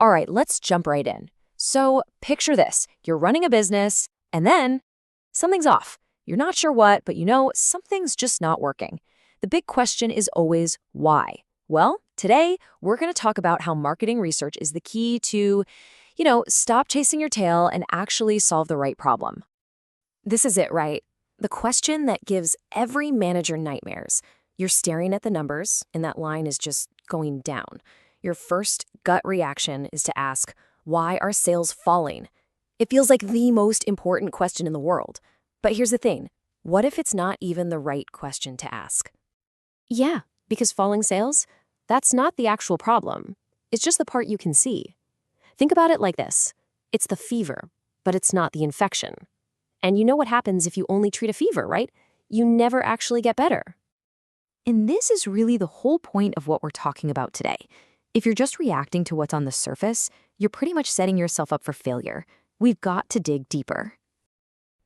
All right, let's jump right in. So picture this. You're running a business, and then something's off. You're not sure what, but you know something's just not working. The big question is always why? Well, today we're going to talk about how marketing research is the key to, stop chasing your tail and actually solve the right problem. This is it, right? The question that gives every manager nightmares. You're staring at the numbers, and that line is just going down. Your first gut reaction is to ask, why are sales falling? It feels like the most important question in the world. But here's the thing. What if it's not even the right question to ask? Yeah, because falling sales, that's not the actual problem. It's just the part you can see. Think about it like this. It's the fever, but it's not the infection. And you know what happens if you only treat a fever, right? You never actually get better. And this is really the whole point of what we're talking about today. If you're just reacting to what's on the surface, you're pretty much setting yourself up for failure. We've got to dig deeper.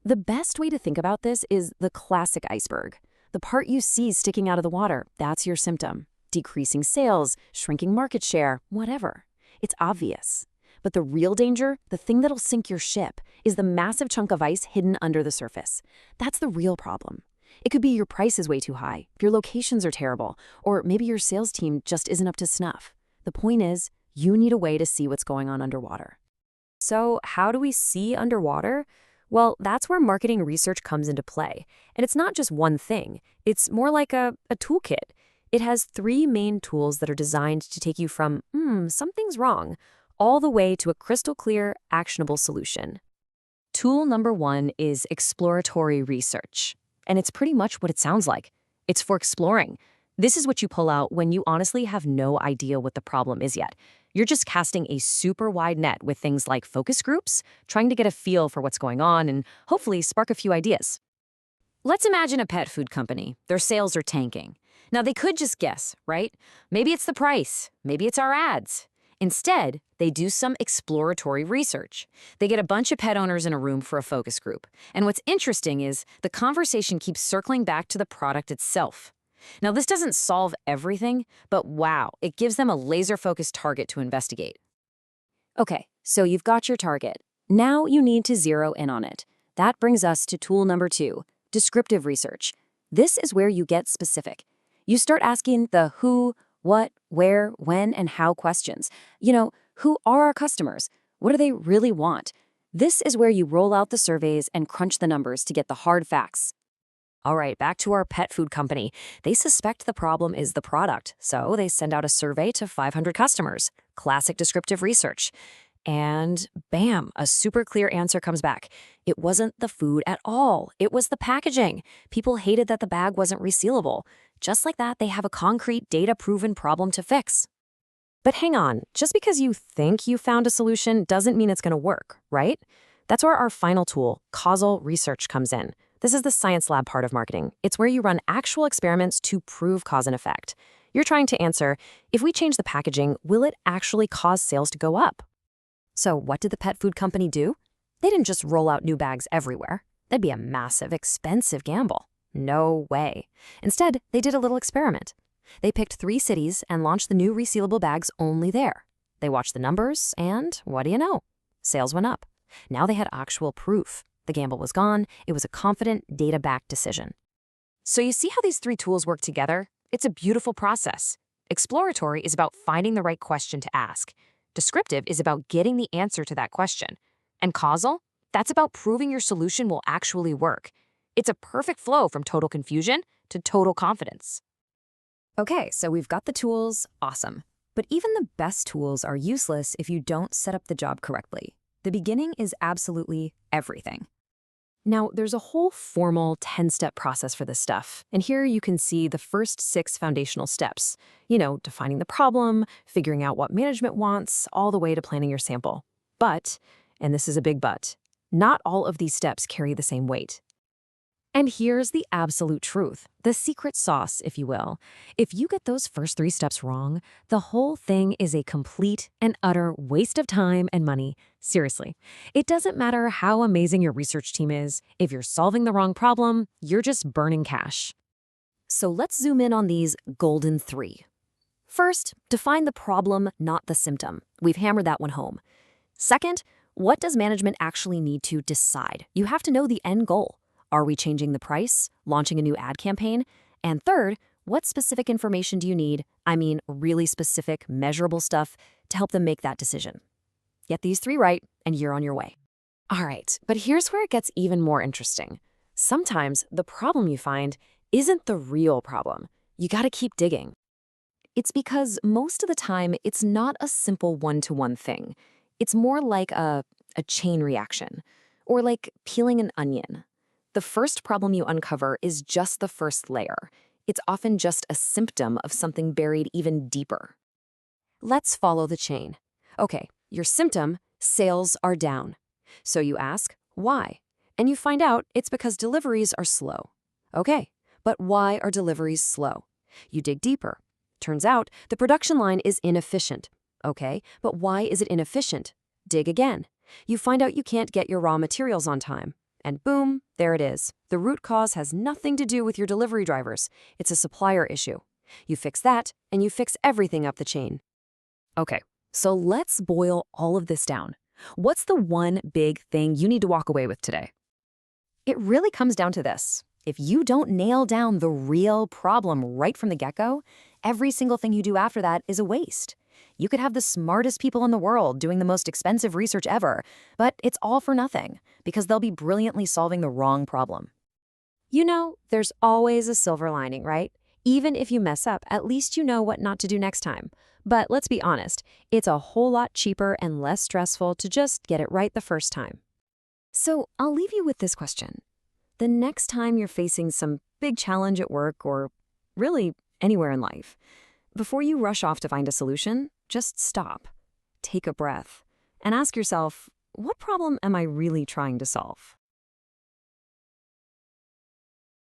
The best way to think about this is the classic iceberg. The part you see sticking out of the water, that's your symptom. Decreasing sales, shrinking market share, whatever. It's obvious. But the real danger, the thing that'll sink your ship, is the massive chunk of ice hidden under the surface. That's the real problem. It could be your price is way too high, your locations are terrible, or maybe your sales team just isn't up to snuff. The point is, you need a way to see what's going on underwater. So how do we see underwater? Well, that's where marketing research comes into play. And it's not just one thing. It's more like a toolkit. It has three main tools that are designed to take you from, something's wrong, all the way to a crystal clear, actionable solution. Tool number one is exploratory research. And it's pretty much what it sounds like. It's for exploring. This is what you pull out when you honestly have no idea what the problem is yet. You're just casting a super wide net with things like focus groups, trying to get a feel for what's going on and hopefully spark a few ideas. Let's imagine a pet food company. Their sales are tanking. Now, they could just guess, right? Maybe it's the price. Maybe it's our ads. Instead, they do some exploratory research. They get a bunch of pet owners in a room for a focus group. And what's interesting is the conversation keeps circling back to the product itself. Now, this doesn't solve everything, but wow, it gives them a laser-focused target to investigate. Okay, so you've got your target. Now you need to zero in on it. That brings us to tool number two, descriptive research. This is where you get specific. You start asking the who, what, where, when, and how questions. Who are our customers? What do they really want? This is where you roll out the surveys and crunch the numbers to get the hard facts. All right, back to our pet food company. They suspect the problem is the product, so they send out a survey to 500 customers. Classic descriptive research. And bam, a super clear answer comes back. It wasn't the food at all. It was the packaging. People hated that the bag wasn't resealable. Just like that, they have a concrete, data-proven problem to fix. But hang on, just because you think you found a solution doesn't mean it's going to work, right? That's where our final tool, causal research, comes in. This is the science lab part of marketing. It's where you run actual experiments to prove cause and effect. You're trying to answer, if we change the packaging, will it actually cause sales to go up? So what did the pet food company do? They didn't just roll out new bags everywhere. That'd be a massive, expensive gamble. No way. Instead, they did a little experiment. They picked 3 cities and launched the new resealable bags only there. They watched the numbers, and what do you know? Sales went up. Now they had actual proof. The gamble was gone. It was a confident, data-backed decision. So you see how these 3 tools work together? It's a beautiful process. Exploratory is about finding the right question to ask. Descriptive is about getting the answer to that question. And causal? That's about proving your solution will actually work. It's a perfect flow from total confusion to total confidence. Okay, so we've got the tools, awesome. But even the best tools are useless if you don't set up the job correctly. The beginning is absolutely everything. Now, there's a whole formal 10-step process for this stuff. And here you can see the first 6 foundational steps. Defining the problem, figuring out what management wants, all the way to planning your sample. But, and this is a big but, not all of these steps carry the same weight. And here's the absolute truth, the secret sauce, if you will. If you get those first 3 steps wrong, the whole thing is a complete and utter waste of time and money. Seriously, it doesn't matter how amazing your research team is. If you're solving the wrong problem, you're just burning cash. So let's zoom in on these golden 3. First, define the problem, not the symptom. We've hammered that one home. Second, what does management actually need to decide? You have to know the end goal. Are we changing the price? Launching a new ad campaign? And third, what specific information do you need? I mean, really specific, measurable stuff to help them make that decision. Get these 3 right, and you're on your way. All right, but here's where it gets even more interesting. Sometimes the problem you find isn't the real problem. You gotta keep digging. It's because most of the time, it's not a simple one-to-one thing. It's more like a chain reaction, or like peeling an onion. The first problem you uncover is just the first layer. It's often just a symptom of something buried even deeper. Let's follow the chain. Okay, your symptom, sales are down. So you ask, why? And you find out it's because deliveries are slow. Okay, but why are deliveries slow? You dig deeper. Turns out the production line is inefficient. Okay, but why is it inefficient? Dig again. You find out you can't get your raw materials on time. And boom, there it is. The root cause has nothing to do with your delivery drivers. It's a supplier issue. You fix that, and you fix everything up the chain. Okay, so let's boil all of this down. What's the one big thing you need to walk away with today? It really comes down to this. If you don't nail down the real problem right from the get-go, every single thing you do after that is a waste. You could have the smartest people in the world doing the most expensive research ever, but it's all for nothing because they'll be brilliantly solving the wrong problem. You know, there's always a silver lining, right? Even if you mess up, at least you know what not to do next time. But let's be honest, it's a whole lot cheaper and less stressful to just get it right the first time. So I'll leave you with this question. The next time you're facing some big challenge at work or really anywhere in life, before you rush off to find a solution, just stop, take a breath, and ask yourself, what problem am I really trying to solve?